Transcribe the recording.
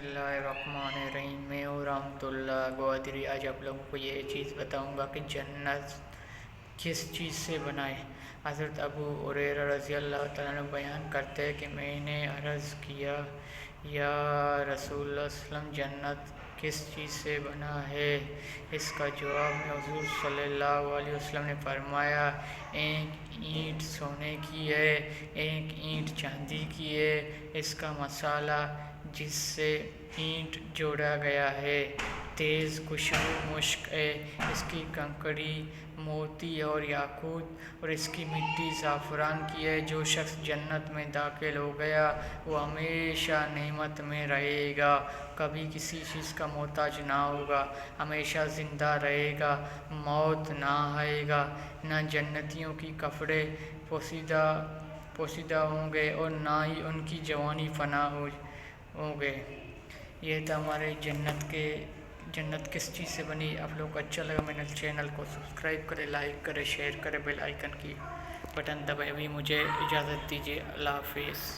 बिस्मिल्लाहिर्रहमानिर्रहीम। मैं हूँ रहमतुल्लाह गौहरी। आज आप लोगों को ये चीज़ बताऊँगा कि जन्नत किस चीज़ से बना है। हज़रत अबू हुरैरा रज़ी अल्लाह तआला अन्हु बयान करते हैं कि मैंने अर्ज़ किया, या रसूलुल्लाह सल्लल्लाहु अलैहि वसल्लम, जन्नत किस चीज़ से बना है? इसका जवाब में हुज़ूर सल्लल्लाहु अलैहि वसल्लम ने फरमाया, एक ईंट सोने की है, एक ईंट चांदी की है। इसका मसाला जिससे ईंट जोड़ा गया है तेज़ खुशबू मुश्क है। इसकी कंकड़ी मोती और याकूत और इसकी मिट्टी ज़ाफ़रान की है। जो शख्स जन्नत में दाखिल हो गया वो हमेशा नेमत में रहेगा, कभी किसी चीज़ का मोहताज ना होगा, हमेशा ज़िंदा रहेगा, मौत ना आएगा, ना जन्नतियों की कपड़े पोशीदा होंगे और ना ही उनकी जवानी फना होंगे। ये था हमारे जन्नत किस चीज़ से बनी। आप लोग को अच्छा लगा मेरे चैनल को सब्सक्राइब करें, लाइक करें, शेयर करें, बेल आइकन की बटन दबाए। अभी मुझे इजाज़त दीजिए। अल्लाह हाफिज़।